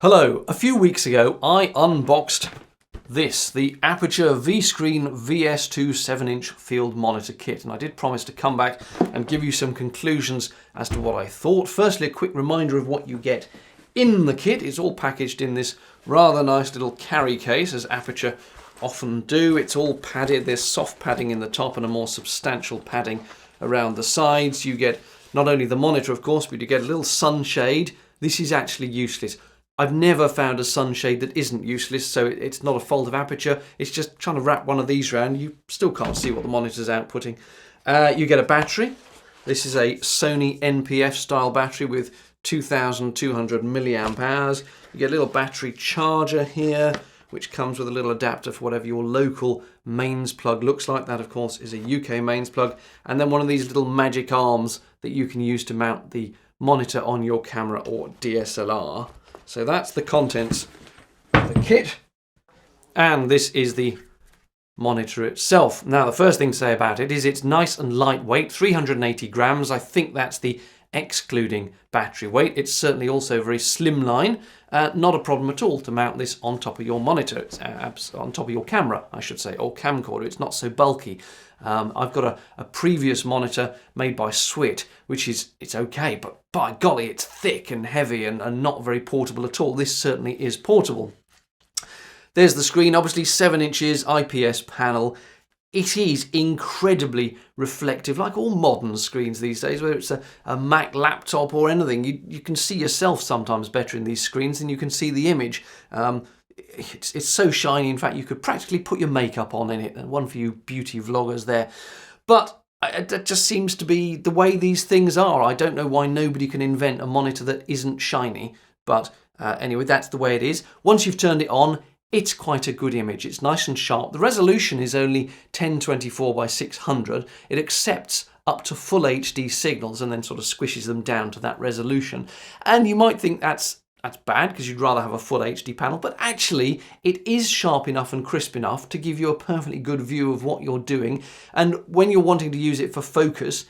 Hello, a few weeks ago I unboxed this, the Aputure V-Screen VS-2 7-inch field monitor kit, and I did promise to come back and give you some conclusions as to what I thought. Firstly, a quick reminder of what you get in the kit. It's all packaged in this rather nice little carry case, as Aputure often do. It's all padded. There's soft padding in the top and a more substantial padding around the sides. You get not only the monitor, of course, but you get a little sunshade. This is actually useless. I've never found a sunshade that isn't useless, so it's not a fault of Aputure. It's just trying to wrap one of these around. You still can't see what the monitor's outputting. You get a battery. This is a Sony NPF style battery with 2,200 milliamp hours. You get a little battery charger here, which comes with a little adapter for whatever your local mains plug looks like. That, of course, is a UK mains plug. And then one of these little magic arms that you can use to mount the monitor on your camera or DSLR. So that's the contents of the kit, and this is the monitor itself. Now, the first thing to say about it is it's nice and lightweight, 380 grams. I think that's the excluding battery weight. It's certainly also very slimline, not a problem at all to mount this on top of your monitor. It's on top of your camera, I should say, or camcorder. It's not so bulky. I've got a previous monitor made by Swit, which it's okay, but by golly, it's thick and heavy and not very portable at all. This certainly is portable. There's the screen, obviously 7 inches, IPS panel. It is incredibly reflective, like all modern screens these days, whether it's a Mac laptop or anything. You can see yourself sometimes better in these screens than you can see the image. It's so shiny, in fact, you could practically put your makeup on in it. And one for you beauty vloggers there. But that just seems to be the way these things are. I don't know why nobody can invent a monitor that isn't shiny. But anyway, that's the way it is. Once you've turned it on, it's quite a good image. It's nice and sharp. The resolution is only 1024 by 600. It accepts up to full HD signals and then sort of squishes them down to that resolution. And you might think that's bad because you'd rather have a full HD panel, but actually it is sharp enough and crisp enough to give you a perfectly good view of what you're doing. And when you're wanting to use it for focus,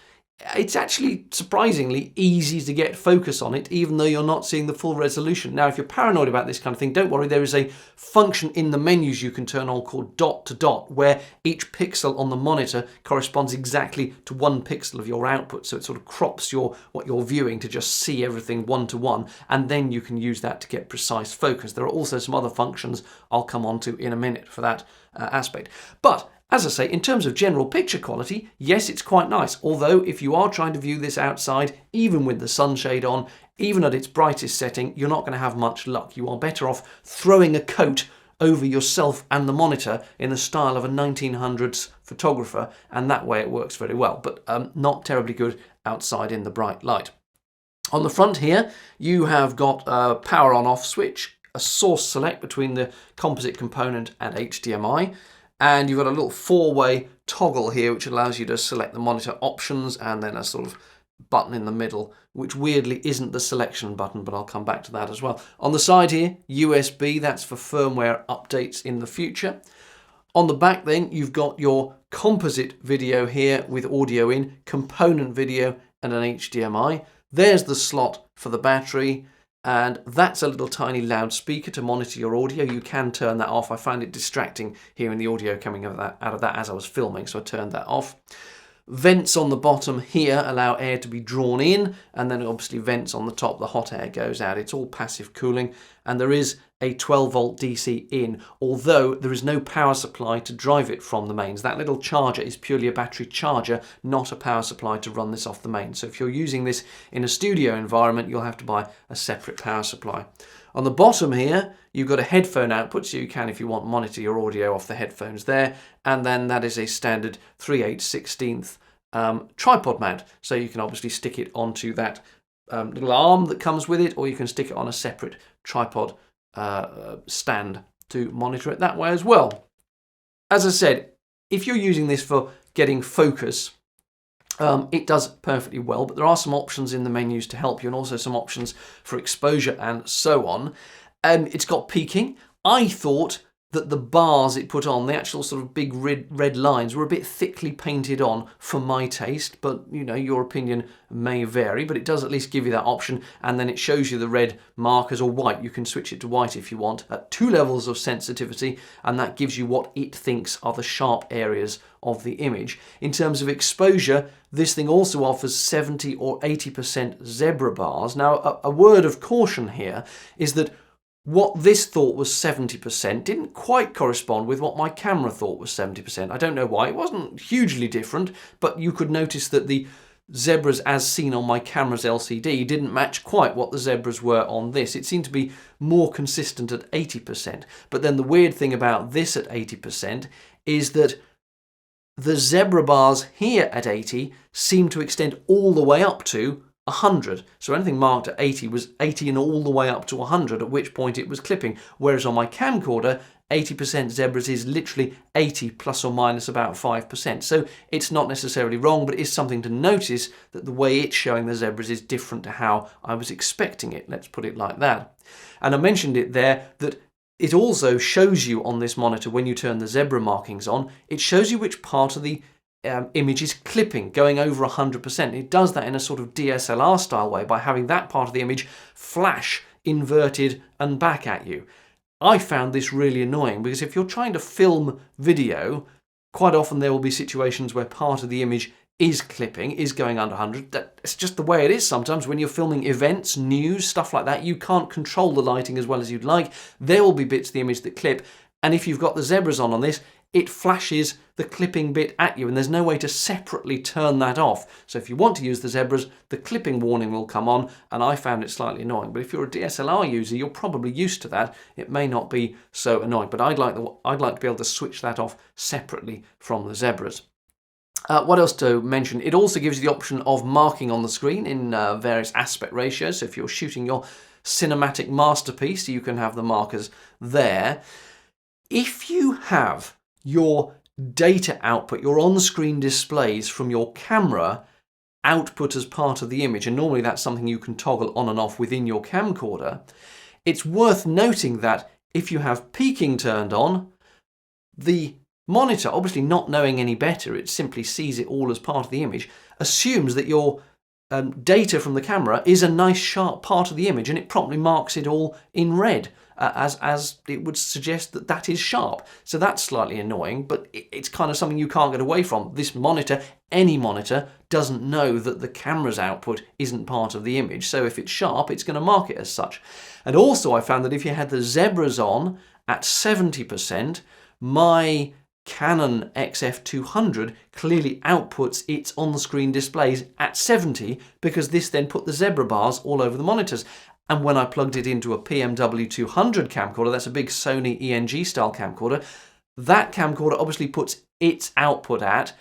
it's actually surprisingly easy to get focus on it, even though you're not seeing the full resolution. Now, if you're paranoid about this kind of thing, don't worry. There is a function in the menus you can turn on called dot to dot, where each pixel on the monitor corresponds exactly to one pixel of your output. So it sort of crops what you're viewing to just see everything one to one, and then you can use that to get precise focus. There are also some other functions I'll come on to in a minute for that aspect. But as I say, in terms of general picture quality, yes, it's quite nice. Although, if you are trying to view this outside, even with the sunshade on, even at its brightest setting, you're not going to have much luck. You are better off throwing a coat over yourself and the monitor in the style of a 1900s photographer, and that way it works very well, but not terribly good outside in the bright light. On the front here, you have got a power on-off switch, a source select between the composite component and HDMI, and you've got a little four-way toggle here which allows you to select the monitor options, and then a sort of button in the middle, which weirdly isn't the selection button, but I'll come back to that as well. On the side here, USB, that's for firmware updates in the future. On the back then, you've got your composite video here with audio in, component video and an HDMI. There's the slot for the battery. And that's a little tiny loudspeaker to monitor your audio. You can turn that off. I found it distracting hearing the audio coming out of that as I was filming, so I turned that off. Vents on the bottom here allow air to be drawn in, and then obviously vents on the top, the hot air goes out. It's all passive cooling, and there is a 12-volt DC in, although there is no power supply to drive it from the mains. That little charger is purely a battery charger, not a power supply to run this off the mains. So if you're using this in a studio environment, you'll have to buy a separate power supply. On the bottom here, you've got a headphone output, so you can, if you want, monitor your audio off the headphones there. And then that is a standard 3/8/16 tripod mount. So you can obviously stick it onto that little arm that comes with it, or you can stick it on a separate tripod stand to monitor it that way as well. As I said, if you're using this for getting focus, it does perfectly well, but there are some options in the menus to help you, and also some options for exposure and so on. It's got peaking. I thought that the bars it put on, the actual sort of big red lines, were a bit thickly painted on for my taste, but you know, your opinion may vary, but it does at least give you that option, and then it shows you the red markers, or white. You can switch it to white if you want, at 2 levels of sensitivity, and that gives you what it thinks are the sharp areas of the image. In terms of exposure, this thing also offers 70 or 80% zebra bars. Now, a word of caution here is that what this thought was 70% didn't quite correspond with what my camera thought was 70%. I don't know why. It wasn't hugely different, but you could notice that the zebras as seen on my camera's LCD didn't match quite what the zebras were on this. It seemed to be more consistent at 80%. But then the weird thing about this at 80% is that the zebra bars here at 80 seem to extend all the way up to 100. So anything marked at 80 was 80 and all the way up to 100, at which point it was clipping. Whereas on my camcorder, 80% zebras is literally 80 plus or minus about 5%. So it's not necessarily wrong, but it is something to notice that the way it's showing the zebras is different to how I was expecting it. Let's put it like that. And I mentioned it there that it also shows you on this monitor, when you turn the zebra markings on, it shows you which part of the image is clipping, going over 100%. It does that in a sort of DSLR style way by having that part of the image flash inverted and back at you. I found this really annoying because if you're trying to film video, quite often there will be situations where part of the image is clipping, is going under 100. That's just the way it is sometimes when you're filming events, news, stuff like that. You can't control the lighting as well as you'd like. There will be bits of the image that clip, and if you've got the zebras on this, it flashes the clipping bit at you, and there's no way to separately turn that off. So if you want to use the zebras, the clipping warning will come on, and I found it slightly annoying. But if you're a DSLR user, you're probably used to that. It may not be so annoying, but I'd like to be able to switch that off separately from the zebras. What else to mention? It also gives you the option of marking on the screen in various aspect ratios. So if you're shooting your cinematic masterpiece, you can have the markers there. If you have your data output, your on-screen displays from your camera output as part of the image, and normally that's something you can toggle on and off within your camcorder, it's worth noting that if you have peaking turned on, the monitor, obviously not knowing any better, it simply sees it all as part of the image, assumes that your data from the camera is a nice sharp part of the image, and it promptly marks it all in red, as it would suggest that that is sharp. So that's slightly annoying, but it's kind of something you can't get away from. This monitor, any monitor, doesn't know that the camera's output isn't part of the image. So if it's sharp, it's going to mark it as such. And also I found that if you had the zebras on at 70%, my Canon XF200 clearly outputs its on-screen displays at 70 because this then put the zebra bars all over the monitors. And when I plugged it into a PMW200 camcorder, that's a big Sony ENG style camcorder, that camcorder obviously puts its output at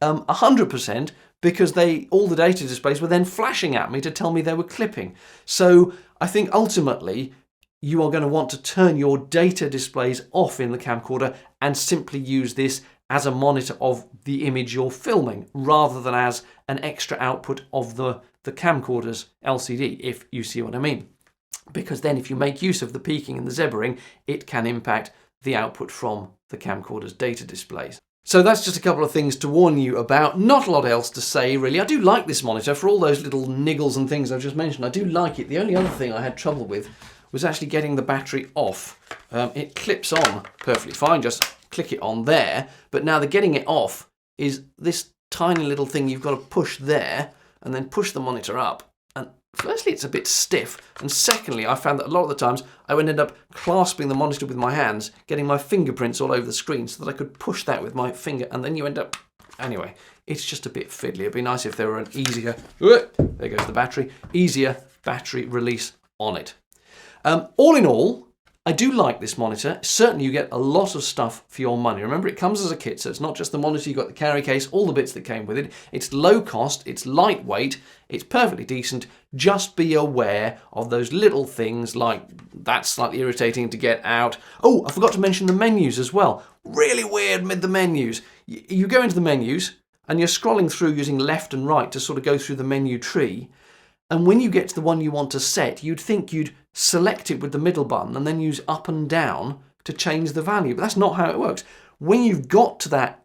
100% because all the data displays were then flashing at me to tell me they were clipping. So I think ultimately you are going to want to turn your data displays off in the camcorder and simply use this as a monitor of the image you're filming rather than as an extra output of the camcorder's LCD, if you see what I mean. Because then if you make use of the peaking and the zebraing, it can impact the output from the camcorder's data displays. So that's just a couple of things to warn you about. Not a lot else to say, really. I do like this monitor for all those little niggles and things I've just mentioned. I do like it. The only other thing I had trouble with was actually getting the battery off. It clips on perfectly fine, just click it on there. But now the getting it off is this tiny little thing you've got to push there and then push the monitor up. And firstly, it's a bit stiff. And secondly, I found that a lot of the times I would end up clasping the monitor with my hands, getting my fingerprints all over the screen so that I could push that with my finger. And then you end up, anyway, it's just a bit fiddly. It'd be nice if there were an easier, there goes the battery, easier battery release on it. All in all, I do like this monitor. Certainly you get a lot of stuff for your money. Remember, it comes as a kit, so it's not just the monitor, you've got the carry case, all the bits that came with it. It's low cost, it's lightweight, it's perfectly decent. Just be aware of those little things like that's slightly irritating to get out. Oh, I forgot to mention the menus as well. Really weird with the menus. You go into the menus and you're scrolling through using left and right to sort of go through the menu tree. And when you get to the one you want to set, you'd think you'd select it with the middle button and then use up and down to change the value. But that's not how it works. When you've got to that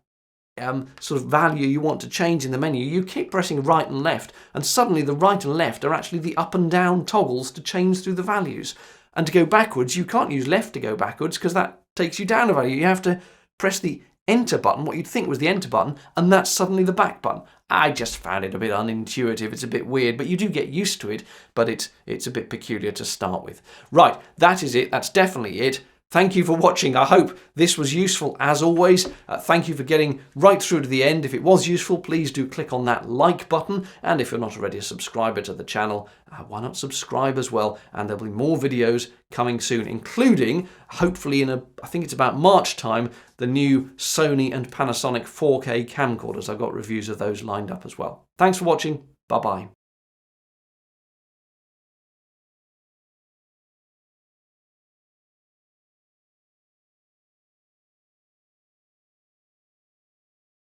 sort of value you want to change in the menu, you keep pressing right and left, and suddenly the right and left are actually the up and down toggles to change through the values. And to go backwards, you can't use left to go backwards because that takes you down a value. You have to press the enter button, what you'd think was the enter button, and that's suddenly the back button. I just found it a bit unintuitive. It's a bit weird, but you do get used to it, but it's a bit peculiar to start with. Right, that is it. That's definitely it. Thank you for watching. I hope this was useful as always. Thank you for getting right through to the end. If it was useful, please do click on that like button. And if you're not already a subscriber to the channel, why not subscribe as well? And there'll be more videos coming soon, including, hopefully I think it's about March time, the new Sony and Panasonic 4K camcorders. I've got reviews of those lined up as well. Thanks for watching. Bye-bye.